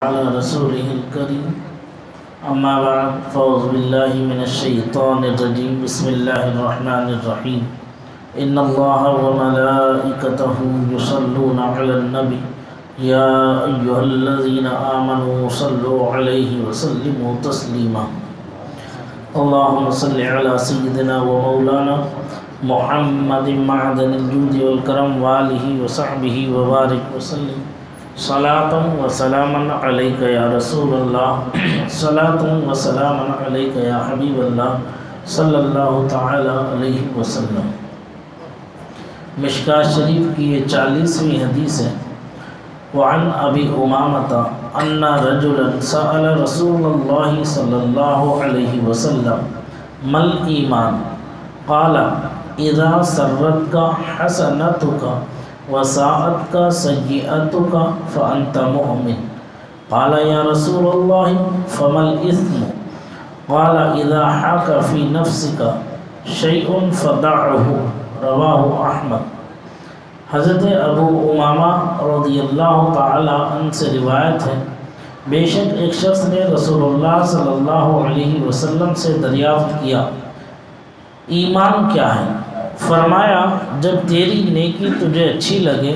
على رسوله الكريم أما بعد فأعوذ بالله من الشيطان الرجيم بسم الله الرحمن الرحيم إن الله وملائكته يصلون على النبي يا أيها الذين آمنوا صلوا عليه وسلموا تسليما اللهم صل على سيدنا ومولانا محمد معدن الجود والكرم وآله وصحبه وبارك وسلم صلاة وسلاما عليك يا رسول الله صلاة وسلاما عليك يا حبيب الله صلی اللہ تعالی علیہ وسلم۔ مشکاة شریف کی یہ 40ویں حدیث ہے۔ وعن ابی امامۃ ان رجلا سأل رسول اللہ صلی اللہ علیہ وسلم ما الایمان قال اذا سرتک حسنتک وساءتك سيئتك فأنت مؤمن قال يا رسول الله فما الإثم قال إذا حاك في نفسك شيء فدعه رواه أحمد۔ حضرت ابو امامہ رضی اللہ تعالی عنہ سے روایت ہے، بے شک ایک شخص نے رسول اللہ صلی اللہ علیہ وسلم سے دریافت کیا ایمان کیا ہے؟ فرمایا جب تیری نیکی تجھے اچھی لگے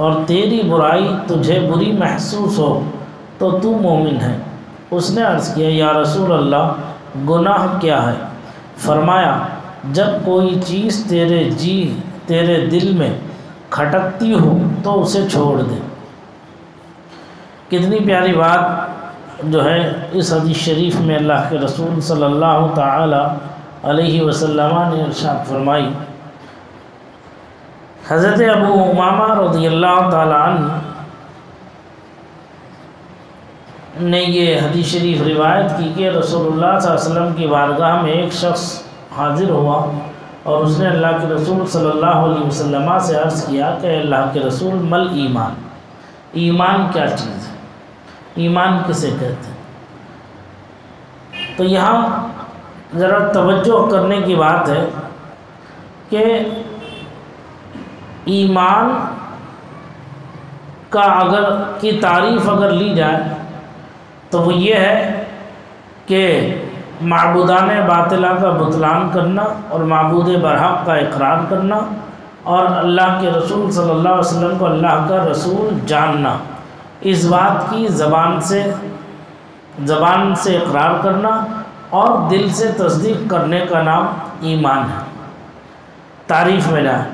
اور تیری برائی تجھے بری محسوس ہو تو تو مومن ہے۔ اس نے عرض کیا یا رسول اللہ گناہ کیا ہے؟ فرمایا جب کوئی چیز تیرے دل میں کھٹکتی ہو تو اسے چھوڑ دے۔ کتنی پیاری بات جو ہے اس حدیث شریف میں اللہ کے رسول صلی اللہ تعالی علیہ وسلم نے ارشاد فرمائی۔ حضرت ابو امامہ رضی اللہ تعالی عنہ نے یہ حدیث شریف روایت کی کہ رسول اللہ صلی اللہ علیہ وسلم کی بارگاہ میں ایک شخص حاضر ہوا اور اس نے اللہ کے رسول صلی اللہ علیہ وسلم سے عرض کیا کہ اللہ کے رسول مل ایمان، ایمان کیا چیز ہے؟ ایمان کسے کہتے ہیں؟ تو یہاں ذرا توجہ کرنے کی بات ہے کہ ایمان کا کی تعریف اگر لی جائے تو وہ یہ ہے کہ معبودان باطلہ کا بطلان کرنا اور معبود برحق کا اقرار کرنا اور اللہ کے رسول صلی اللہ علیہ وسلم کو اللہ کا رسول جاننا، اس بات کی زبان سے اقرار کرنا اور دل سے تصدیق کرنے کا نام ایمان ہے، تعریف میں جائے۔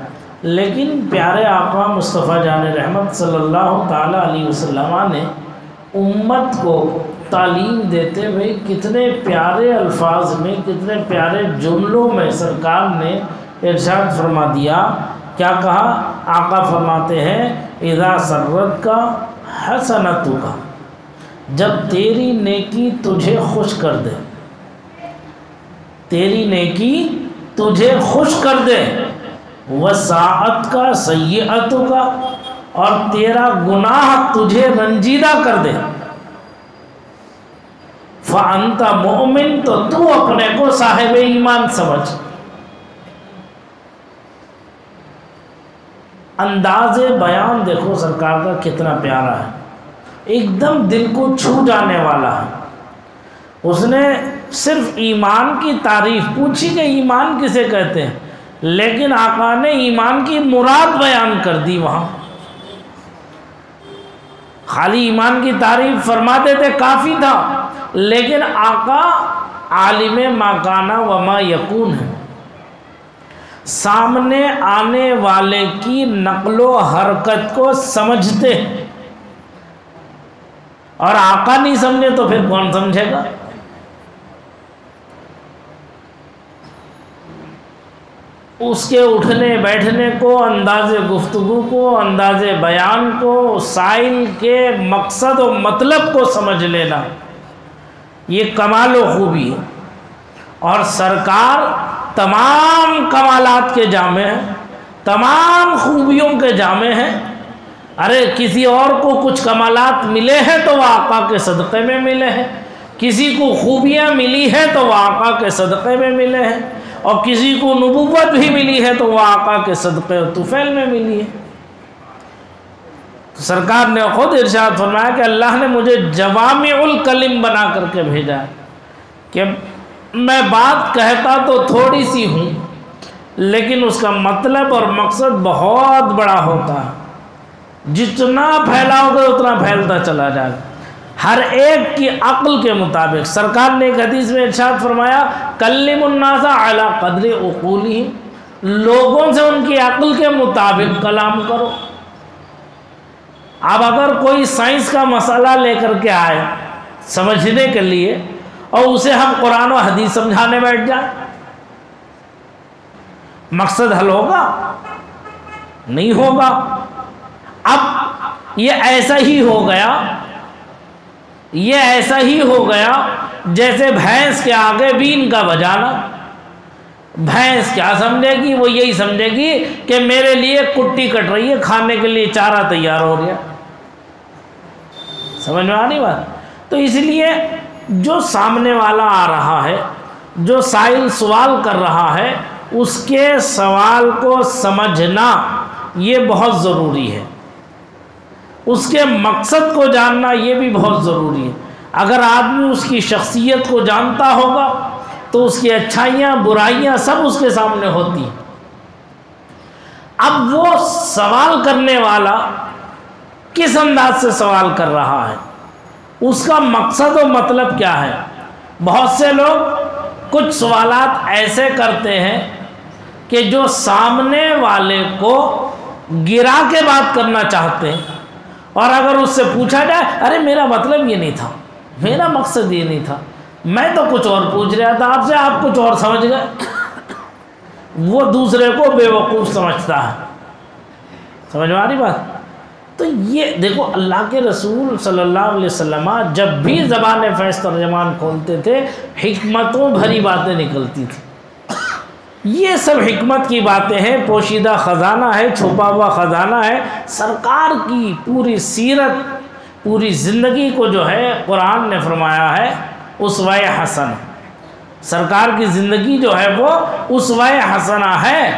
لیکن پیارے آقا مصطفیٰ جان رحمت صلی اللہ تعالی علیہ وسلم نے امت کو تعلیم دیتے ہوئے کتنے پیارے الفاظ میں، کتنے پیارے جملوں میں سرکار نے ارشاد فرما دیا۔ کیا کہا؟ آقا فرماتے ہیں اذا سرتک حسنتک، جب تیری نیکی تجھے خوش کر دے، تیری نیکی تجھے خوش کر دے، وساعتک سیئتک، اور تیرا گناہ تجھے رنجیدہ کر دے، فأنت مؤمن، تو تو اپنے کو صاحب ایمان سمجھ۔ انداز بیان دیکھو سرکار کا کتنا پیارا ہے، ایک دم دل کو چھو جانے والا ہے۔ اس نے صرف ایمان کی تعریف پوچھی کہ ایمان کسے کہتے ہیں، لیکن آقا نے ایمان کی مراد بیان کر دی۔ وہاں خالی ایمان کی تعریف فرما دیتے کافی تھا، لیکن آقا عالم ما کان و ما یکون ہے، سامنے آنے والے کی نقل و حرکت کو سمجھتے ہیں، اور آقا نہیں سمجھے تو پھر کون سمجھے گا؟ اس کے اٹھنے بیٹھنے کو، انداز گفتگو کو، انداز بیان کو، سائل کے مقصد و مطلب کو سمجھ لینا، یہ کمال و خوبی ہے۔ اور سرکار تمام کمالات کے جامع ہیں، تمام خوبیوں کے جامع ہیں۔ ارے کسی اور کو کچھ کمالات ملے ہیں تو وہ آقا کے صدقے میں ملے ہیں، کسی کو خوبیاں ملی ہیں تو وہ آقا کے صدقے میں ملے ہیں، اور کسی کو نبوت بھی ملی ہے تو وہ آقا کے صدقے و طفیل میں ملی ہے۔ تو سرکار نے خود ارشاد فرمایا کہ اللہ نے مجھے جوامع الکلم بنا کر کے بھیجا ہے کہ میں بات کہتا تو تھوڑی سی ہوں لیکن اس کا مطلب اور مقصد بہت بڑا ہوتا ہے، جتنا پھیلاؤ گے اتنا پھیلتا چلا جائے گا، ہر ایک کی عقل کے مطابق۔ سرکار نے ایک حدیث میں ارشاد فرمایا کلم الناس علی قدر عقولہم، لوگوں سے ان کی عقل کے مطابق کلام کرو۔ اب اگر کوئی سائنس کا مسئلہ لے کر کے آئے سمجھنے کے لیے اور اسے ہم قرآن و حدیث سمجھانے بیٹھ جائیں، مقصد حل ہوگا؟ نہیں ہوگا۔ اب یہ ایسا ہی ہو گیا جیسے بھینس کے آگے بین کا بجانا۔ بھینس کیا سمجھے گی؟ وہ یہی سمجھے گی کہ میرے لیے کٹی کٹ رہی ہے، کھانے کے لیے چارہ تیار ہو رہا ہے۔ سمجھ میں آ رہی بات؟ تو اس لیے جو سامنے والا آ رہا ہے، جو سائل سوال کر رہا ہے، اس کے سوال کو سمجھنا یہ بہت ضروری ہے، اس کے مقصد کو جاننا یہ بھی بہت ضروری ہے۔ اگر آدمی اس کی شخصیت کو جانتا ہوگا تو اس کی اچھائیاں برائیاں سب اس کے سامنے ہوتی ہیں۔ اب وہ سوال کرنے والا کس انداز سے سوال کر رہا ہے، اس کا مقصد و مطلب کیا ہے؟ بہت سے لوگ کچھ سوالات ایسے کرتے ہیں کہ جو سامنے والے کو گرا کے بات کرنا چاہتے ہیں، اور اگر اس سے پوچھا جائے ارے میرا مطلب یہ نہیں تھا، میرا مقصد یہ نہیں تھا، میں تو کچھ اور پوچھ رہا تھا آپ سے، آپ کچھ اور سمجھ گئے، وہ دوسرے کو بے وقوف سمجھتا ہے۔ سمجھ میں آ رہی بات؟ تو یہ دیکھو اللہ کے رسول صلی اللہ علیہ وسلم جب بھی زبان فیض ترجمان کھولتے تھے حکمتوں بھری باتیں نکلتی تھیں۔ یہ سب حکمت کی باتیں ہیں، پوشیدہ خزانہ ہے، چھپا ہوا خزانہ ہے۔ سرکار کی پوری سیرت، پوری زندگی کو جو ہے قرآن نے فرمایا ہے اسوہ حسنہ۔ سرکار کی زندگی جو ہے وہ اسوہ حسنہ ہے۔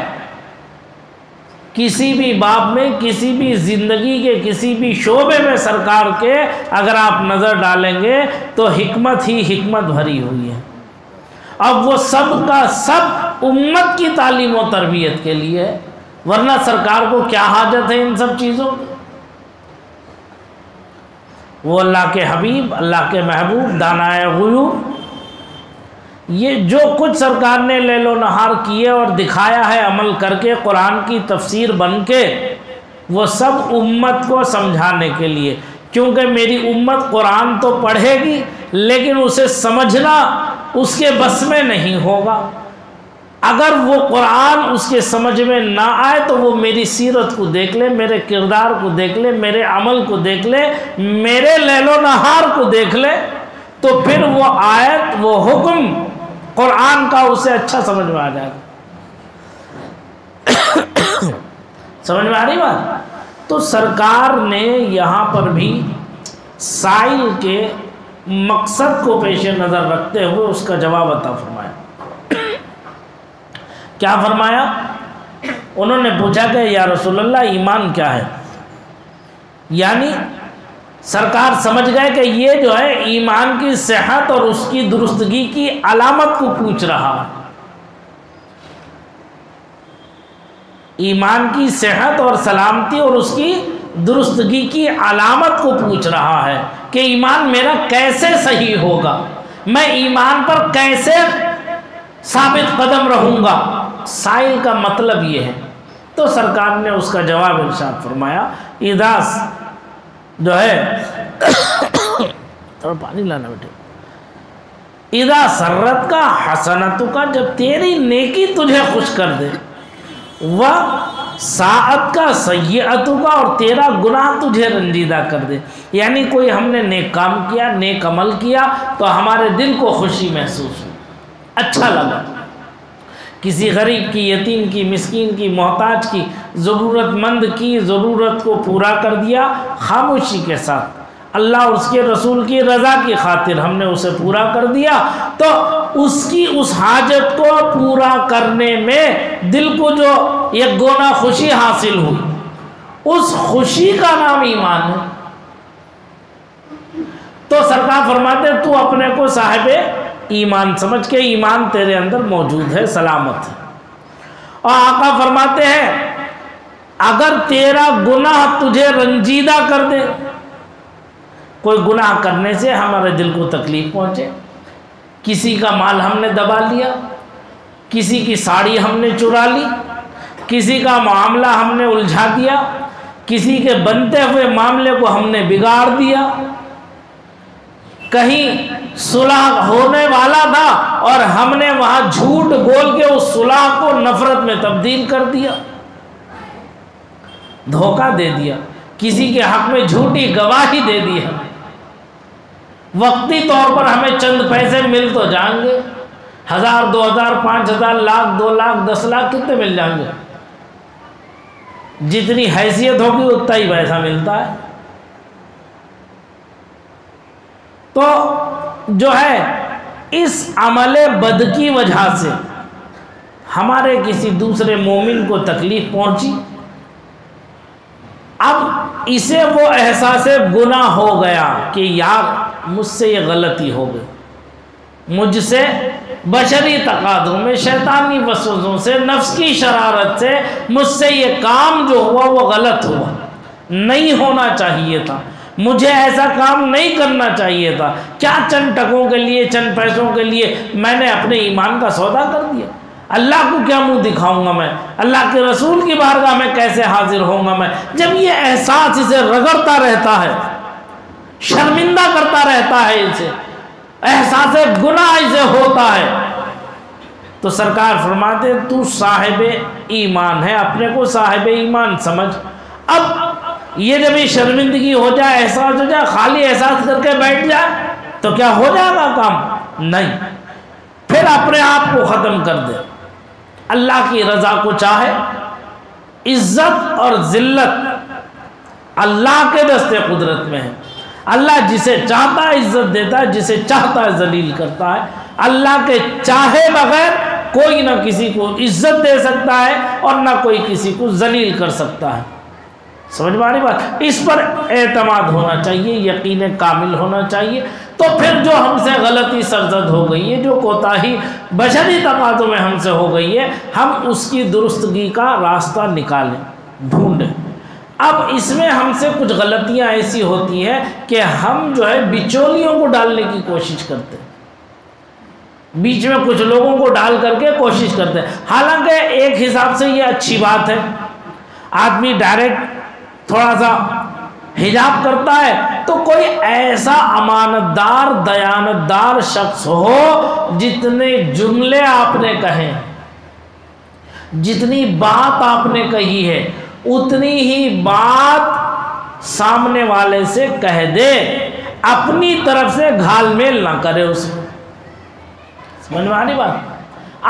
کسی بھی باب میں، کسی بھی زندگی کے کسی بھی شعبے میں سرکار کے اگر آپ نظر ڈالیں گے تو حکمت ہی حکمت بھری ہوئی ہے۔ اب وہ سب کا سب امت کی تعلیم و تربیت کے لیے ہے، ورنہ سرکار کو کیا حاجت ہے ان سب چیزوں کی؟ وہ اللہ کے حبیب، اللہ کے محبوب، دانائے غیوب، یہ جو کچھ سرکار نے لیل و نہار کیے اور دکھایا ہے عمل کر کے، قرآن کی تفسیر بن کے، وہ سب امت کو سمجھانے کے لیے۔ کیونکہ میری امت قرآن تو پڑھے گی لیکن اسے سمجھنا اس کے بس میں نہیں ہوگا۔ اگر وہ قرآن اس کے سمجھ میں نہ آئے تو وہ میری سیرت کو دیکھ لے، میرے کردار کو دیکھ لے، میرے عمل کو دیکھ لے، میرے لیل و نہار کو دیکھ لے، تو پھر وہ آیت، وہ حکم قرآن کا اسے اچھا سمجھ میں آ جائے گا۔ سمجھ میں آ رہی بات؟ تو سرکار نے یہاں پر بھی سائل کے مقصد کو پیش نظر رکھتے ہوئے اس کا جواب عطا فرمایا۔ کیا فرمایا؟ انہوں نے پوچھا کہ یا رسول اللہ ایمان کیا ہے؟ یعنی سرکار سمجھ گئے کہ یہ جو ہے ایمان کی صحت اور اس کی درستگی کی علامت کو پوچھ رہا ہے۔ ایمان کی صحت اور سلامتی اور اس کی درستگی کی علامت کو پوچھ رہا ہے کہ ایمان میرا کیسے صحیح ہوگا، میں ایمان پر کیسے ثابت قدم رہوں گا۔ سائل کا مطلب یہ ہے۔ تو سرکار نے اس کا جواب ارشاد فرمایا، اداس جو ہے تھوڑا پانی لانا بیٹے، اذا سرت کا حسنتو کا، جب تیری نیکی تجھے خوش کر دے، وہ ساعت کا سیئتو کا، اور تیرا گناہ تجھے رنجیدہ کر دے۔ یعنی کوئی ہم نے نیک کام کیا، نیک عمل کیا تو ہمارے دل کو خوشی محسوس ہوئی، اچھا لگا، کسی غریب کی، یتیم کی، مسکین کی، محتاج کی، ضرورت مند کی ضرورت کو پورا کر دیا خاموشی کے ساتھ، اللہ اور اس کے رسول کی رضا کی خاطر ہم نے اسے پورا کر دیا، تو اس کی اس حاجت کو پورا کرنے میں دل کو جو یک گونا خوشی حاصل ہوئی، اس خوشی کا نام ایمان ہے۔ تو سرکار فرماتے ہیں تو اپنے کو صاحب ایمان سمجھ کے ایمان تیرے اندر موجود ہے، سلامت ہے۔ اور آقا فرماتے ہیں اگر تیرا گناہ تجھے رنجیدہ کر دے، کوئی گناہ کرنے سے ہمارے دل کو تکلیف پہنچے، کسی کا مال ہم نے دبا لیا، کسی کی ساڑی ہم نے چرا لی، کسی کا معاملہ ہم نے الجھا دیا، کسی کے بنتے ہوئے معاملے کو ہم نے بگاڑ دیا، کہیں صلح ہونے والا تھا اور ہم نے وہاں جھوٹ بول کے اس صلح کو نفرت میں تبدیل کر دیا، دھوکہ دے دیا، کسی کے حق میں جھوٹی گواہی دے دی ہمیں، وقتی طور پر ہمیں چند پیسے مل تو جائیں گے، 1000 2000 5000 لاکھ 2 لاکھ 10 لاکھ کتنے مل جائیں گے؟ جتنی حیثیت ہوگی اتنا ہی پیسہ ملتا ہے۔ تو جو ہے اس عمل بد کی وجہ سے ہمارے کسی دوسرے مومن کو تکلیف پہنچی، اب اسے وہ احساس گناہ ہو گیا کہ یار مجھ سے یہ غلطی ہو گئی، مجھ سے بشری تقاضوں میں، شیطانی وسوسوں سے، نفس کی شرارت سے مجھ سے یہ کام جو ہوا وہ غلط ہوا، نہیں ہونا چاہیے تھا، مجھے ایسا کام نہیں کرنا چاہیے تھا، کیا چند ٹکوں کے لیے، چند پیسوں کے لیے میں نے اپنے ایمان کا سودا کر دیا، اللہ کو کیا منہ دکھاؤں گا میں، اللہ کے رسول کی بارگاہ میں کیسے حاضر ہوں گا میں؟ جب یہ احساس اسے رگڑتا رہتا ہے، شرمندہ کرتا رہتا ہے، اسے احساس گناہ اسے ہوتا ہے، تو سرکار فرماتے ہیں تو صاحب ایمان ہے، اپنے کو صاحب ایمان سمجھ۔ اب یہ جب یہ شرمندگی ہو جائے، احساس ہو جائے، خالی احساس کر کے بیٹھ جائے تو کیا ہو جائے گا کام؟ نہیں، پھر اپنے آپ کو ختم کر دے، اللہ کی رضا کو چاہے، عزت اور ذلت اللہ کے دست قدرت میں ہے، اللہ جسے چاہتا ہے عزت دیتا ہے، جسے چاہتا ہے ذلیل کرتا ہے، اللہ کے چاہے بغیر کوئی نہ کسی کو عزت دے سکتا ہے اور نہ کوئی کسی کو ذلیل کر سکتا ہے۔ سمجھ میں آ رہی بات؟ اس پر اعتماد ہونا چاہیے، یقین کامل ہونا چاہیے۔ تو پھر جو ہم سے غلطی سرزد ہو گئی ہے، جو کوتاہی بشری تقاضوں میں ہم سے ہو گئی ہے، ہم اس کی درستگی کا راستہ نکالیں، ڈھونڈیں۔ اب اس میں ہم سے کچھ غلطیاں ایسی ہوتی ہیں کہ ہم جو ہے بچولیوں کو ڈالنے کی کوشش کرتے ہیں، بیچ میں کچھ لوگوں کو ڈال کر کے کوشش کرتے ہیں، حالانکہ ایک حساب سے یہ اچھی بات ہے، آدمی ڈائریکٹ تھوڑا سا حجاب کرتا ہے تو کوئی ایسا امانت دار دیانت دار شخص ہو، جتنے جملے آپ نے کہے، جتنی بات آپ نے کہی ہے اتنی ہی بات سامنے والے سے کہہ دے، اپنی طرف سے گھال میل نہ کرے اس میں۔ سمجھ میں آنی بات؟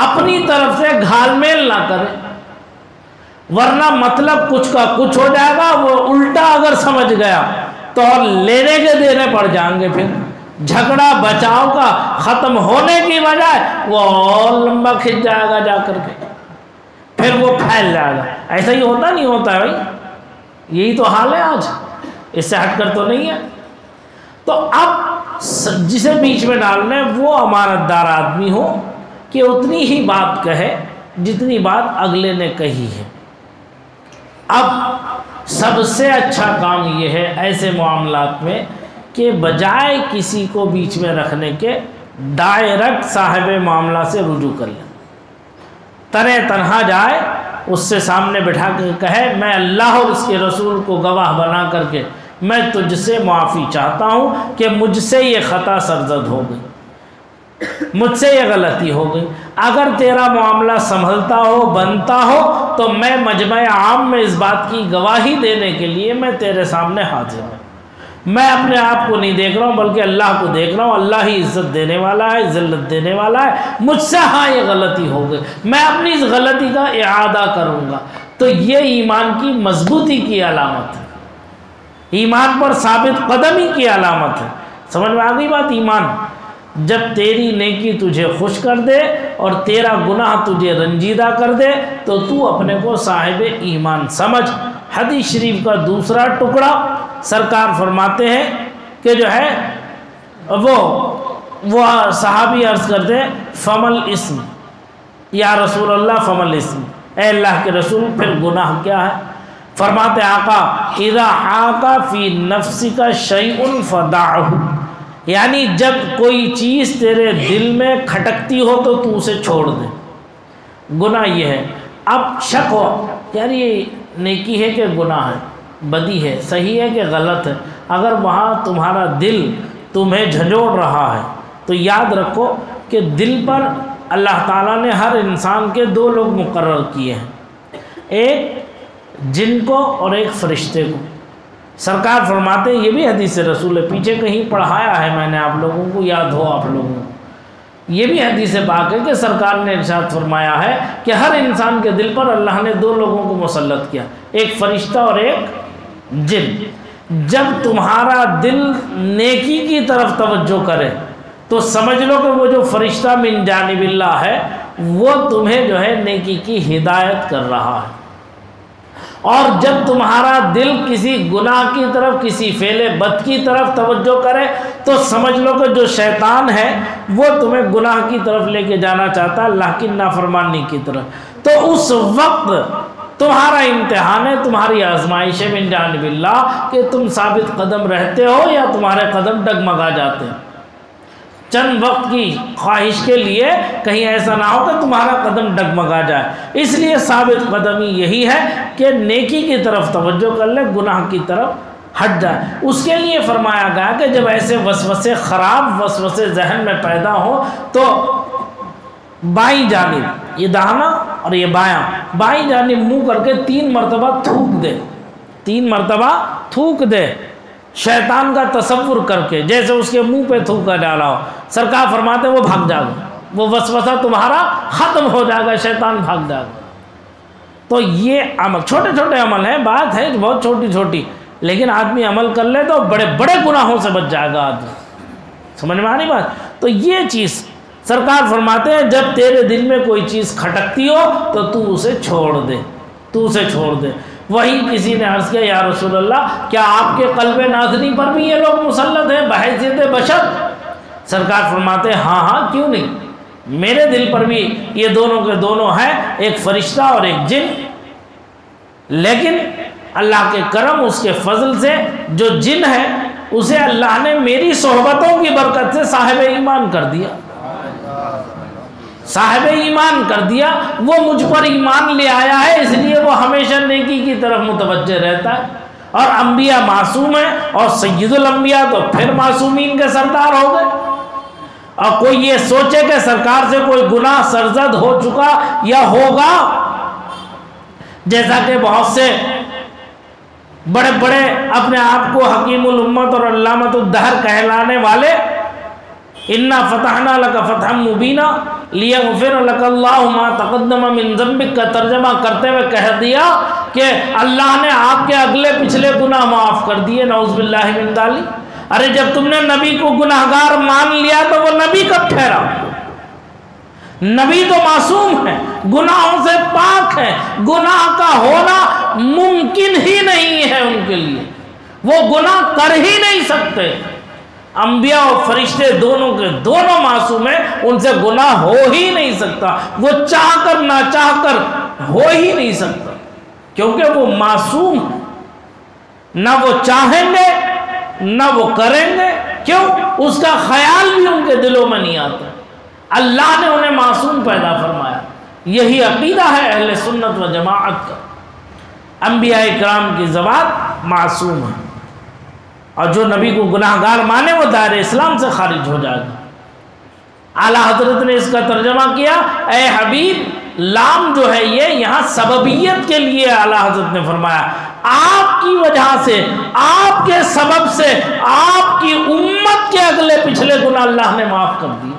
اپنی طرف سے گھال میل نہ کرے، ورنہ مطلب کچھ کا کچھ ہو جائے گا، وہ الٹا اگر سمجھ گیا تو اور لینے کے دینے پڑ جائیں گے، پھر جھگڑا بچاؤ کا ختم ہونے کی بجائے وہ اور لمبا کھنچ جائے گا، جا کر کے پھر وہ پھیل جائے گا۔ ایسا ہی ہوتا نہیں ہوتا ہے بھائی، یہی تو حال ہے آج، اس سے ہٹ کر تو نہیں ہے۔ تو اب جسے بیچ میں ڈالنا ہے وہ امانت دار آدمی ہو کہ اتنی ہی بات کہے جتنی بات اگلے نے کہی ہے۔ اب سب سے اچھا کام یہ ہے ایسے معاملات میں کہ بجائے کسی کو بیچ میں رکھنے کے ڈائریکٹ صاحب معاملہ سے رجوع کر لیں، تنہا جائے، اس سے سامنے بٹھا کے کہے میں اللہ اور اس کے رسول کو گواہ بنا کر کے میں تجھ سے معافی چاہتا ہوں کہ مجھ سے یہ خطا سرزد ہو گئی، مجھ سے یہ غلطی ہو گئی، اگر تیرا معاملہ سنبھلتا ہو، بنتا ہو تو میں مجمع عام میں اس بات کی گواہی دینے کے لیے میں تیرے سامنے حاضر ہوں۔ میں اپنے آپ کو نہیں دیکھ رہا ہوں بلکہ اللہ کو دیکھ رہا ہوں، اللہ ہی عزت دینے والا ہے، ذلت دینے والا ہے، مجھ سے ہاں یہ غلطی ہو گئی، میں اپنی اس غلطی کا اعادہ کروں گا۔ تو یہ ایمان کی مضبوطی کی علامت ہے، ایمان پر ثابت قدمی کی علامت ہے۔ سمجھ میں آ گئی بات؟ ایمان جب تیری نیکی تجھے خوش کر دے اور تیرا گناہ تجھے رنجیدہ کر دے تو تو اپنے کو صاحب ایمان سمجھ۔ حدیث شریف کا دوسرا ٹکڑا سرکار فرماتے ہیں کہ جو ہے وہ صحابی عرض کرتے ہیں فمل اسم یا رسول اللہ فمل اسم، اے اللہ کے رسول پھر گناہ کیا ہے؟ فرماتے آقا اذا حاکا فی نفسک شیء فدعہ، یعنی جب کوئی چیز تیرے دل میں کھٹکتی ہو تو اسے چھوڑ دے۔ گناہ یہ ہے۔ اب شک ہو یار یہ نیکی ہے کہ گناہ ہے، بدی ہے، صحیح ہے کہ غلط ہے، اگر وہاں تمہارا دل تمہیں جھنجھوڑ رہا ہے تو یاد رکھو کہ دل پر اللہ تعالیٰ نے ہر انسان کے دو لوگ مقرر کیے ہیں، ایک جن کو اور ایک فرشتے کو۔ سرکار فرماتے ہیں، یہ بھی حدیث رسول ہے، پیچھے کہیں پڑھایا ہے میں نے آپ لوگوں کو، یاد ہو آپ لوگوں کو، یہ بھی حدیث پاک ہے کہ سرکار نے ارشاد فرمایا ہے کہ ہر انسان کے دل پر اللہ نے دو لوگوں کو مسلط کیا، ایک فرشتہ اور ایک جن۔ جب تمہارا دل نیکی کی طرف توجہ کرے تو سمجھ لو کہ وہ جو فرشتہ من جانب اللہ ہے وہ تمہیں جو ہے نیکی کی ہدایت کر رہا ہے، اور جب تمہارا دل کسی گناہ کی طرف، کسی فعل بد کی طرف توجہ کرے تو سمجھ لو کہ جو شیطان ہے وہ تمہیں گناہ کی طرف لے کے جانا چاہتا ہے، اللہ کی نافرمانی کی طرف۔ تو اس وقت تمہارا امتحان ہے، تمہاری آزمائش ہے من جانب اللہ کہ تم ثابت قدم رہتے ہو یا تمہارے قدم ڈگمگا جاتے ہیں۔ چند وقت کی خواہش کے لیے کہیں ایسا نہ ہو کہ تمہارا قدم ڈگمگا جائے، اس لیے ثابت قدمی یہی ہے کہ نیکی کی طرف توجہ کر لے، گناہ کی طرف ہٹ جائے۔ اس کے لیے فرمایا گیا کہ جب ایسے وسوسے، خراب وسوسے ذہن میں پیدا ہو تو بائیں جانب، یہ داہنا اور یہ بایاں، بائیں جانب منہ کر کے 3 مرتبہ تھوک دے، 3 مرتبہ تھوک دے، شیطان کا تصور کر کے، جیسے اس کے منہ پہ تھوکا ڈالا ہو۔ سرکار فرماتے ہیں وہ بھاگ جائے گا، وہ وسوسہ تمہارا ختم ہو جائے گا، شیطان بھاگ جائے گا۔ تو یہ عمل چھوٹے چھوٹے عمل ہیں، بات ہے بہت چھوٹی چھوٹی، لیکن آدمی عمل کر لے تو بڑے بڑے گناہوں سے بچ جائے گا آدمی۔ سمجھ میں آنی بات؟ تو یہ چیز سرکار فرماتے ہیں جب تیرے دل میں کوئی چیز کھٹکتی ہو تو اسے چھوڑ دے، اسے چھوڑ دے۔ وہی کسی نے عرض کیا یا رسول اللہ کیا آپ کے قلب نازنی پر بھی یہ لوگ مسلط ہیں بحیثیت بشر؟ سرکار فرماتے ہیں ہاں ہاں کیوں نہیں، میرے دل پر بھی یہ دونوں کے دونوں ہیں، ایک فرشتہ اور ایک جن، لیکن اللہ کے کرم، اس کے فضل سے جو جن ہے اسے اللہ نے میری صحبتوں کی برکت سے صاحب ایمان کر دیا، صاحب ایمان کر دیا، وہ مجھ پر ایمان لے آیا ہے، اس لیے وہ ہمیشہ نیکی کی طرف متوجہ رہتا ہے۔ اور انبیاء معصوم ہیں، اور سید الانبیاء تو پھر معصومین کے سردار ہو گئے۔ اور کوئی یہ سوچے کہ سرکار سے کوئی گناہ سرزد ہو چکا یا ہوگا، جیسا کہ بہت سے بڑے بڑے اپنے آپ کو حکیم الامت اور علامۃ الدہر کہلانے والے انا فتحنا لک فتحا مبینا لیغفر لک اللہ ما تقدم من ذنبک کا ترجمہ کرتے ہوئے کہہ دیا کہ اللہ نے آپ کے اگلے پچھلے گناہ معاف کر دیے، نعوذ باللہ من ذالک۔ ارے جب تم نے نبی کو گناہگار مان لیا تو وہ نبی کب ٹھہرا؟ نبی تو معصوم ہے، گناہوں سے پاک ہے، گناہ کا ہونا ممکن ہی نہیں ہے ان کے لیے، وہ گناہ کر ہی نہیں سکتے۔ انبیاء اور فرشتے دونوں کے دونوں معصوم ہیں، ان سے گناہ ہو ہی نہیں سکتا، وہ چاہ کر نہ چاہ کر ہو ہی نہیں سکتا، کیونکہ وہ معصوم ہیں، نہ وہ چاہیں گے نہ وہ کریں گے، کیوں؟ اس کا خیال بھی ان کے دلوں میں نہیں آتا۔ اللہ نے انہیں معصوم پیدا فرمایا، یہی عقیدہ ہے اہل سنت و جماعت کا، انبیاء کرام کی ذوات معصوم ہے، اور جو نبی کو گناہگار مانے وہ دائرہ اسلام سے خارج ہو جائے گا۔ اعلیٰ حضرت نے اس کا ترجمہ کیا، اے حبیب، لام جو ہے یہ یہاں سببیت کے لیے اعلیٰ حضرت نے فرمایا، آپ کی وجہ سے، آپ کے سبب سے، آپ کی امت کے اگلے پچھلے گناہ اللہ نے معاف کر دیے۔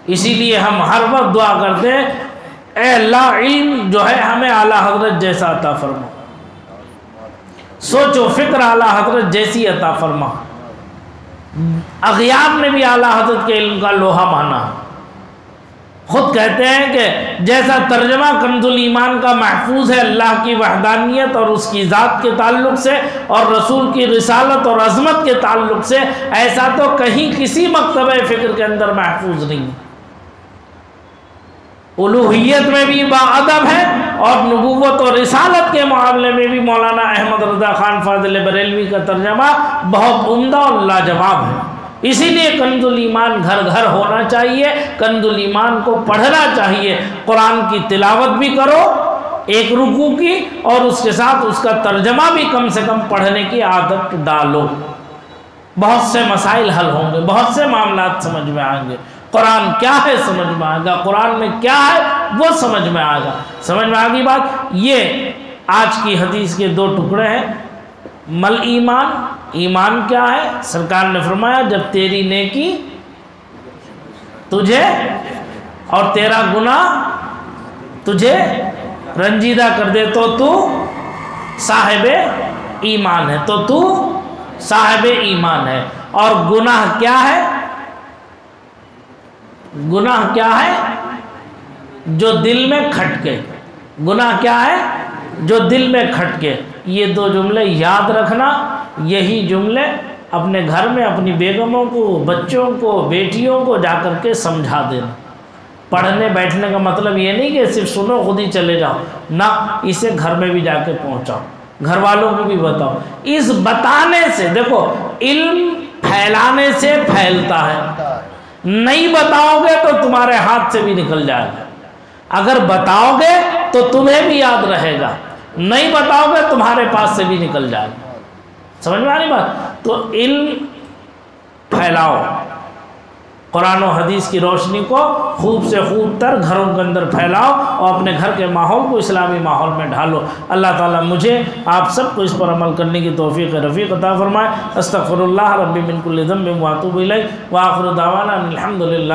اسی لیے ہم ہر وقت دعا کرتے ہیں، اے اللہ علم جو ہے ہمیں اعلیٰ حضرت جیسا عطا فرما، سوچ و فکر اعلیٰ حضرت جیسی عطا فرما۔ اغیار نے بھی اعلیٰ حضرت کے علم کا لوہا مانا، خود کہتے ہیں کہ جیسا ترجمہ کنز الایمان کا محفوظ ہے اللہ کی وحدانیت اور اس کی ذات کے تعلق سے اور رسول کی رسالت اور عظمت کے تعلق سے، ایسا تو کہیں کسی مکتبہ فکر کے اندر محفوظ نہیں ہے۔ الوہیت میں بھی باادب ہے اور نبوت اور رسالت کے معاملے میں بھی مولانا احمد رضا خان فاضل بریلوی کا ترجمہ بہت عمدہ اور لاجواب ہے۔ اسی لیے کنز الایمان گھر گھر ہونا چاہیے، کنز الایمان کو پڑھنا چاہیے، قرآن کی تلاوت بھی کرو ایک رکوع کی، اور اس کے ساتھ اس کا ترجمہ بھی کم سے کم پڑھنے کی عادت ڈالو۔ بہت سے مسائل حل ہوں گے، بہت سے معاملات سمجھ میں آئیں گے، قرآن کیا ہے سمجھ میں آئے گا، قرآن میں کیا ہے وہ سمجھ میں آئے گا۔ سمجھ میں آگئی بات؟ یہ آج کی حدیث کے دو ٹکڑے ہیں۔ مل ایمان، ایمان کیا ہے؟ سرکار نے فرمایا جب تیری نیکی تجھے اور تیرا گناہ تجھے رنجیدہ کر دے تو تو صاحب ایمان ہے، تو تو صاحب ایمان ہے۔ اور گناہ کیا ہے؟ گناہ کیا ہے؟ جو دل میں کھٹکے۔ گناہ کیا ہے؟ جو دل میں کھٹکے۔ یہ دو جملے یاد رکھنا، یہی جملے اپنے گھر میں اپنی بیگموں کو، بچوں کو، بیٹیوں کو جا کر کے سمجھا دینا۔ پڑھنے بیٹھنے کا مطلب یہ نہیں کہ صرف سنو خود ہی چلے جاؤ، نہ، اسے گھر میں بھی جا کے پہنچاؤ، گھر والوں کو بھی بتاؤ۔ اس بتانے سے، دیکھو، علم پھیلانے سے پھیلتا ہے، نہیں بتاؤ گے تو تمہارے ہاتھ سے بھی نکل جائے گا۔ اگر بتاؤ گے تو تمہیں بھی یاد رہے گا، نہیں بتاؤ گے تمہارے پاس سے بھی نکل جائے گا۔ سمجھ میں آ رہی بات؟ تو علم پھیلاؤ، قرآن و حدیث کی روشنی کو خوب سے خوب تر گھروں کے اندر پھیلاؤ اور اپنے گھر کے ماحول کو اسلامی ماحول میں ڈھالو۔ اللہ تعالیٰ مجھے آپ سب کو اس پر عمل کرنے کی توفیق رفیق عطا فرمائے۔ استغفر اللہ ربی من کل ذنب واتوب الیہ، وآخر دعوانا الحمدللہ۔